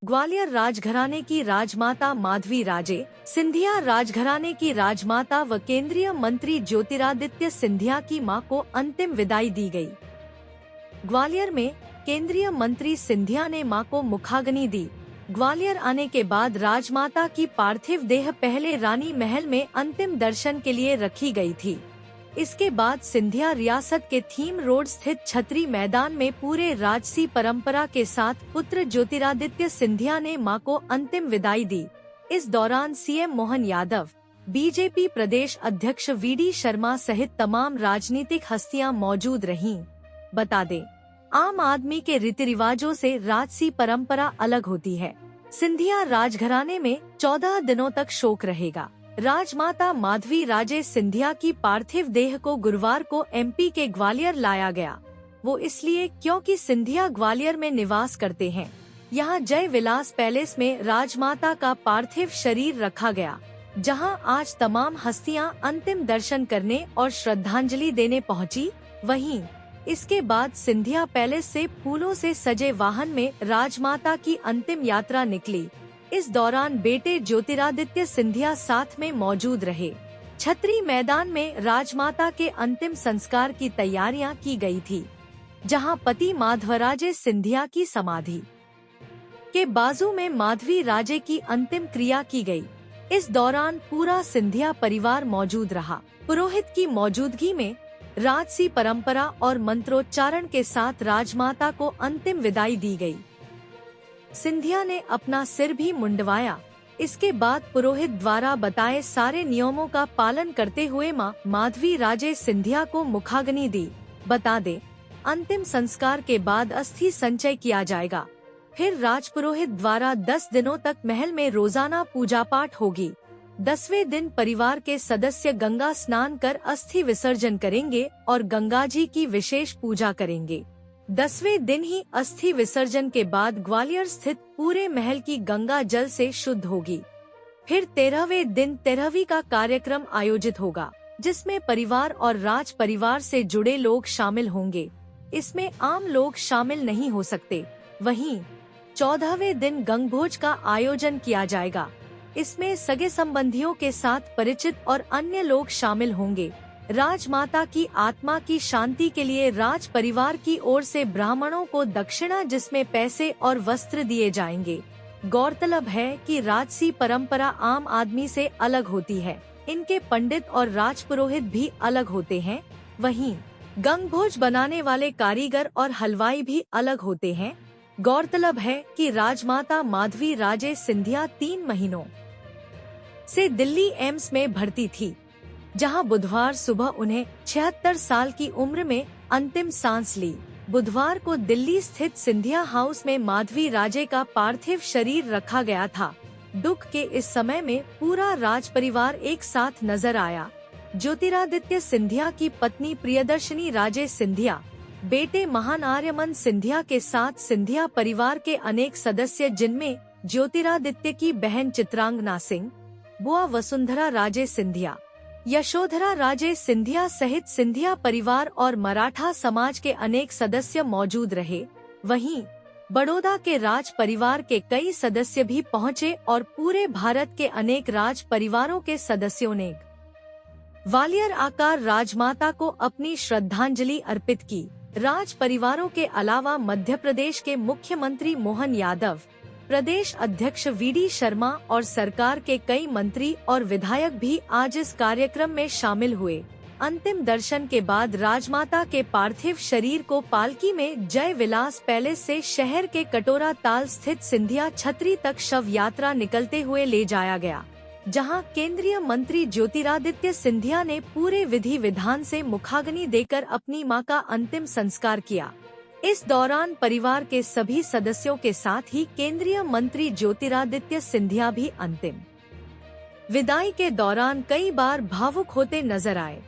ग्वालियर राजघराने की राजमाता माधवी राजे सिंधिया राजघराने की राजमाता व केंद्रीय मंत्री ज्योतिरादित्य सिंधिया की मां को अंतिम विदाई दी गई। ग्वालियर में केंद्रीय मंत्री सिंधिया ने मां को मुखाग्नि दी। ग्वालियर आने के बाद राजमाता की पार्थिव देह पहले रानी महल में अंतिम दर्शन के लिए रखी गई थी। इसके बाद सिंधिया रियासत के थीम रोड स्थित छतरी मैदान में पूरे राजसी परंपरा के साथ पुत्र ज्योतिरादित्य सिंधिया ने मां को अंतिम विदाई दी। इस दौरान सीएम मोहन यादव, बीजेपी प्रदेश अध्यक्ष वीडी शर्मा सहित तमाम राजनीतिक हस्तियां मौजूद रहीं। बता दें, आम आदमी के रीति रिवाजों से राजसी परंपरा अलग होती है। सिंधिया राजघराने में 14 दिनों तक शोक रहेगा। राजमाता माधवी राजे सिंधिया की पार्थिव देह को गुरुवार को एमपी के ग्वालियर लाया गया। वो इसलिए क्योंकि सिंधिया ग्वालियर में निवास करते हैं। यहाँ जय विलास पैलेस में राजमाता का पार्थिव शरीर रखा गया, जहाँ आज तमाम हस्तियां अंतिम दर्शन करने और श्रद्धांजलि देने पहुंची। वहीं इसके बाद सिंधिया पैलेस से फूलों से सजे वाहन में राजमाता की अंतिम यात्रा निकली। इस दौरान बेटे ज्योतिरादित्य सिंधिया साथ में मौजूद रहे। छतरी मैदान में राजमाता के अंतिम संस्कार की तैयारियां की गई थी, जहां पति माधवराजे सिंधिया की समाधि के बाजू में माधवी राजे की अंतिम क्रिया की गई। इस दौरान पूरा सिंधिया परिवार मौजूद रहा। पुरोहित की मौजूदगी में राजसी परंपरा और मंत्रोच्चारण के साथ राजमाता को अंतिम विदाई दी गई। सिंधिया ने अपना सिर भी मुंडवाया। इसके बाद पुरोहित द्वारा बताए सारे नियमों का पालन करते हुए मां माधवी राजे सिंधिया को मुखाग्नि दी। बता दें, अंतिम संस्कार के बाद अस्थि संचय किया जाएगा। फिर राजपुरोहित द्वारा 10 दिनों तक महल में रोजाना पूजा पाठ होगी। 10वें दिन परिवार के सदस्य गंगा स्नान कर अस्थि विसर्जन करेंगे और गंगा जी की विशेष पूजा करेंगे। 10वें दिन ही अस्थि विसर्जन के बाद ग्वालियर स्थित पूरे महल की गंगा जल से शुद्ध होगी। फिर 13वें दिन 13वीं का कार्यक्रम आयोजित होगा, जिसमें परिवार और राज परिवार से जुड़े लोग शामिल होंगे। इसमें आम लोग शामिल नहीं हो सकते। वहीं 14वें दिन गंगभोज का आयोजन किया जाएगा। इसमें सगे संबंधियों के साथ परिचित और अन्य लोग शामिल होंगे। राजमाता की आत्मा की शांति के लिए राज परिवार की ओर से ब्राह्मणों को दक्षिणा, जिसमें पैसे और वस्त्र दिए जाएंगे। गौरतलब है कि राजसी परंपरा आम आदमी से अलग होती है। इनके पंडित और राजपुरोहित भी अलग होते हैं। वहीं गंगभोज बनाने वाले कारीगर और हलवाई भी अलग होते हैं। गौरतलब है कि राजमाता माधवी राजे सिंधिया 3 महीनों से दिल्ली एम्स में भर्ती थी, जहां बुधवार सुबह उन्हें 76 साल की उम्र में अंतिम सांस ली। बुधवार को दिल्ली स्थित सिंधिया हाउस में माधवी राजे का पार्थिव शरीर रखा गया था। दुख के इस समय में पूरा राज परिवार एक साथ नजर आया। ज्योतिरादित्य सिंधिया की पत्नी प्रियदर्शनी राजे सिंधिया, बेटे महान आर्यमन सिंधिया के साथ सिंधिया परिवार के अनेक सदस्य, जिनमें ज्योतिरादित्य की बहन चित्रांगना सिंह, बुआ वसुंधरा राजे सिंधिया, यशोधरा राजे सिंधिया सहित सिंधिया परिवार और मराठा समाज के अनेक सदस्य मौजूद रहे। वहीं बड़ौदा के राज परिवार के कई सदस्य भी पहुंचे और पूरे भारत के अनेक राज परिवारों के सदस्यों ने ग्वालियर आकर राजमाता को अपनी श्रद्धांजलि अर्पित की। राज परिवारों के अलावा मध्य प्रदेश के मुख्यमंत्री मोहन यादव, प्रदेश अध्यक्ष वीडी शर्मा और सरकार के कई मंत्री और विधायक भी आज इस कार्यक्रम में शामिल हुए। अंतिम दर्शन के बाद राजमाता के पार्थिव शरीर को पालकी में जय विलास पैलेस से शहर के कटोरा ताल स्थित सिंधिया छतरी तक शव यात्रा निकलते हुए ले जाया गया, जहां केंद्रीय मंत्री ज्योतिरादित्य सिंधिया ने पूरे विधि विधान से मुखाग्नि देकर अपनी मां का अंतिम संस्कार किया। इस दौरान परिवार के सभी सदस्यों के साथ ही केंद्रीय मंत्री ज्योतिरादित्य सिंधिया भी अंतिम विदाई के दौरान कई बार भावुक होते नजर आए।